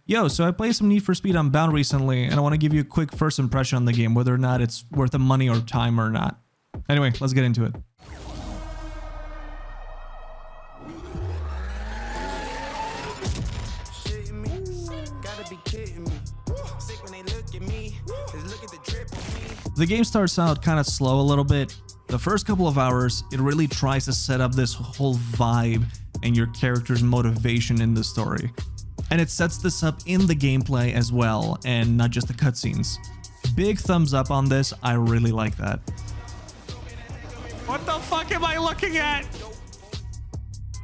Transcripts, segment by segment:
Yo, so I played some Need for Speed Unbound recently, and I want to give you a quick first impression on the game, whether or not it's worth the money or time or not. Anyway, let's get into it. The game starts out kind of slow a little bit. The first couple of hours, it really tries to set up this whole vibe and your character's motivation in the story. And it sets this up in the gameplay as well, and not just the cutscenes. Big thumbs up on this, I really like that. What the fuck am I looking at?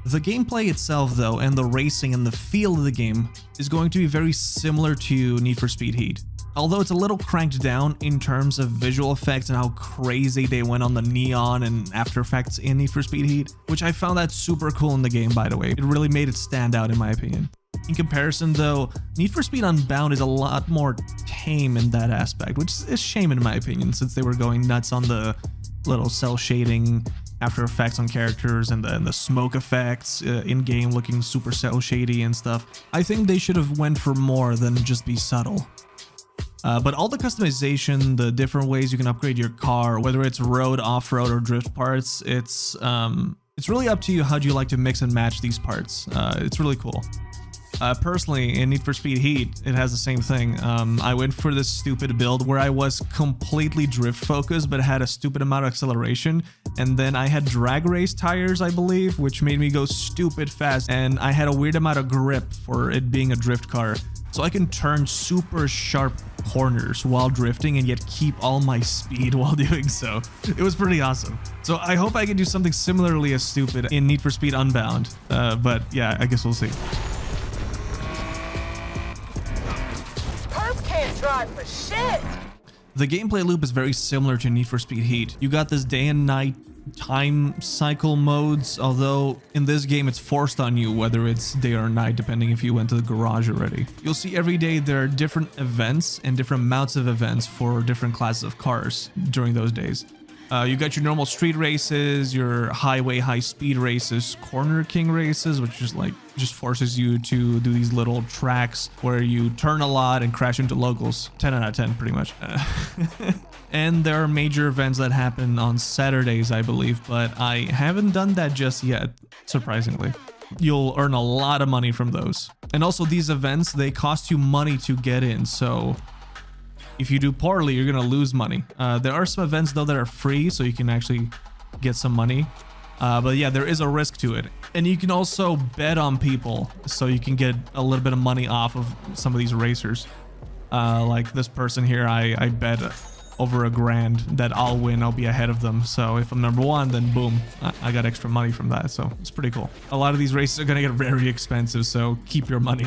The gameplay itself though, and the racing and the feel of the game is going to be very similar to Need for Speed Heat. Although it's a little cranked down in terms of visual effects and how crazy they went on the neon and After Effects in Need for Speed Heat, which I found that super cool in the game, by the way. It really made it stand out in my opinion. In comparison though, Need for Speed Unbound is a lot more tame in that aspect, which is a shame in my opinion, since they were going nuts on the little cell shading, After Effects on characters, and the smoke effects in-game looking super cell shady and stuff. I think they should have went for more than just be subtle. But all the customization, the different ways you can upgrade your car, whether it's road, off-road, or drift parts, it's really up to you how do you like to mix and match these parts. It's really cool. Personally, in Need for Speed Heat, it has the same thing. I went for this stupid build where I was completely drift focused, but had a stupid amount of acceleration. And then I had drag race tires, I believe, which made me go stupid fast. And I had a weird amount of grip for it being a drift car. So I can turn super sharp corners while drifting and yet keep all my speed while doing so. It was pretty awesome. So I hope I can do something similarly as stupid in Need for Speed Unbound. But yeah, I guess we'll see. Can't drive for shit. The gameplay loop is very similar to Need for Speed Heat. You got this day and night time cycle modes, although in this game it's forced on you whether it's day or night depending if you went to the garage already. You'll see every day there are different events and different amounts of events for different classes of cars during those days. You got your normal street races, your highway high speed races, corner king races, which is like just forces you to do these little tracks where you turn a lot and crash into locals. 10 out of 10 pretty much. And there are major events that happen on Saturdays, I believe, but I haven't done that just yet, surprisingly. You'll earn a lot of money from those. And also these events, they cost you money to get in, so if you do poorly, you're gonna lose money. There are some events though that are free, so you can actually get some money. But yeah, there is a risk to it. And you can also bet on people, so you can get a little bit of money off of some of these racers. Like this person here, I bet over $1,000 that I'll win, I'll be ahead of them. So if I'm number one, then boom, I got extra money from that. So it's pretty cool. A lot of these races are gonna get very expensive, so keep your money.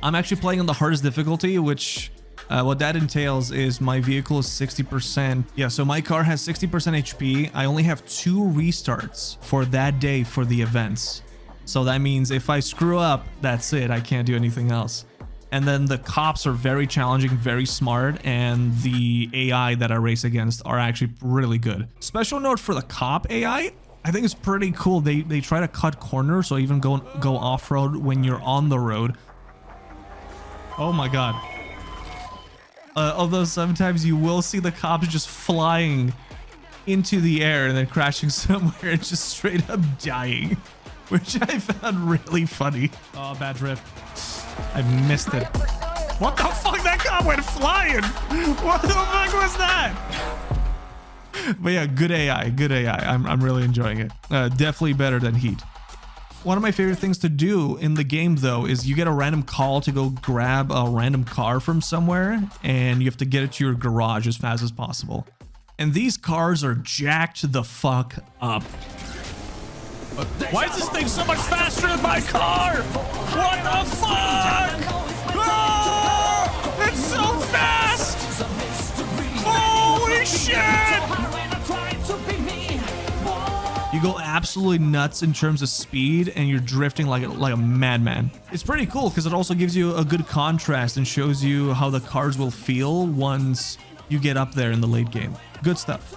I'm actually playing on the hardest difficulty, which what that entails is my vehicle is 60%. Yeah, so my car has 60% HP. I only have 2 restarts for that day for the events. So that means if I screw up, that's it. I can't do anything else. And then the cops are very challenging, very smart, and the AI that I race against are actually really good. Special note for the cop AI, I think it's pretty cool. They try to cut corners, so even go off-road when you're on the road. Oh my god. Although sometimes you will see the cops just flying into the air and then crashing somewhere and just straight up dying, which I found really funny. Oh, bad drift. I missed it. What the fuck? That cop went flying. What the fuck was that? But yeah, good AI, good AI. I'm really enjoying it. Definitely better than Heat. One of my favorite things to do in the game though is you get a random call to go grab a random car from somewhere, and you have to get it to your garage as fast as possible. And these cars are jacked the fuck up. Why is this thing so much faster than my car? What the fuck? Oh, it's so fast! Holy shit! You go absolutely nuts in terms of speed, and you're drifting like a madman. It's pretty cool because it also gives you a good contrast and shows you how the cars will feel once you get up there in the late game. Good stuff.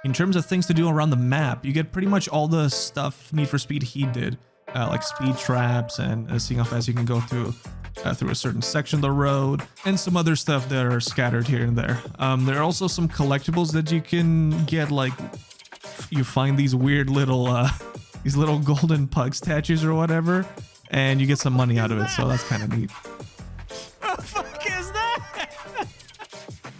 In terms of things to do around the map, you get pretty much all the stuff Need for Speed Heat did, like speed traps and seeing how fast you can go through a certain section of the road, and some other stuff that are scattered here and there. There are also some collectibles that you can get, like you find these weird little these little golden pug statues or whatever, and you get some money out of it, so that's kind of neat. What the fuck is that?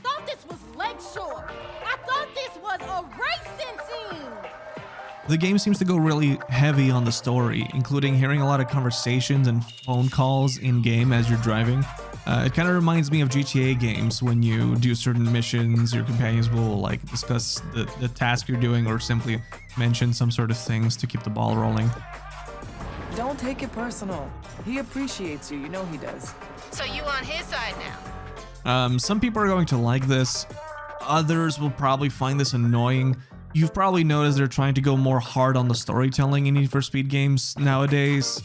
Thought this was Lakeshore. I thought this was a racing scene. The game seems to go really heavy on the story, including hearing a lot of conversations and phone calls in-game as you're driving. It kind of reminds me of GTA games. When you do certain missions, your companions will like discuss the task you're doing or simply mention some sort of things to keep the ball rolling. Don't take it personal. He appreciates you. You know he does. So you on his side now? Some people are going to like this. Others will probably find this annoying. You've probably noticed they're trying to go more hard on the storytelling in Need for Speed games nowadays.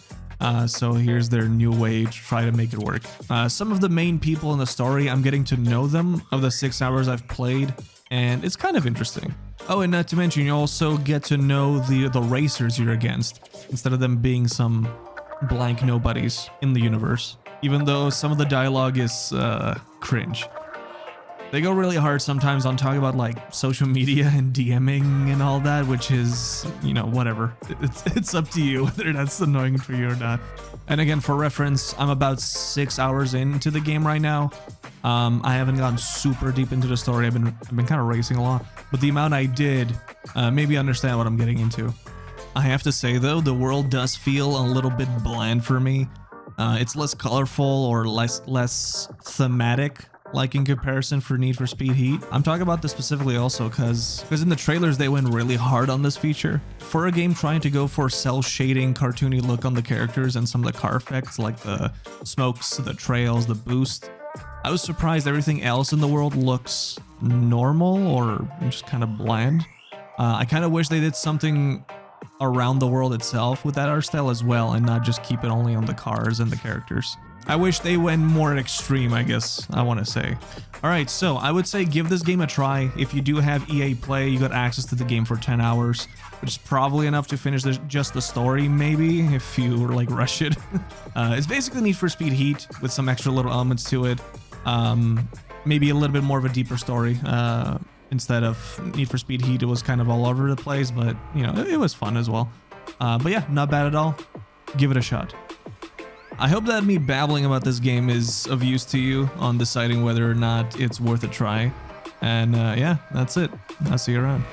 So here's their new way to try to make it work. Some of the main people in the story, I'm getting to know them of the 6 hours I've played, and it's kind of interesting. Oh, and not to mention, you also get to know the racers you're against, instead of them being some blank nobodies in the universe, even though some of the dialogue is cringe. They go really hard sometimes on talking about like social media and DMing and all that, which is, you know, whatever. It's up to you whether that's annoying for you or not. And again, for reference, I'm about 6 hours into the game right now. I haven't gotten super deep into the story. I've been kind of racing a lot, but the amount I did made me understand what I'm getting into. I have to say though, the world does feel a little bit bland for me. It's less colorful or less thematic, like in comparison for Need for Speed Heat. I'm talking about this specifically also because in the trailers they went really hard on this feature. For a game trying to go for cel shading, cartoony look on the characters and some of the car effects like the smokes, the trails, the boost, I was surprised everything else in the world looks normal or just kind of bland. I kind of wish they did something around the world itself with that art style as well and not just keep it only on the cars and the characters. I wish they went more extreme, I guess I want to say. Alright, so I would say give this game a try. If you do have EA Play, you got access to the game for 10 hours, which is probably enough to finish just the story, maybe, if you like rush it. It's basically Need for Speed Heat with some extra little elements to it. Maybe a little bit more of a deeper story. Instead of Need for Speed Heat, it was kind of all over the place, but you know, it was fun as well. But yeah, not bad at all. Give it a shot. I hope that me babbling about this game is of use to you on deciding whether or not it's worth a try. And yeah, that's it. I'll see you around.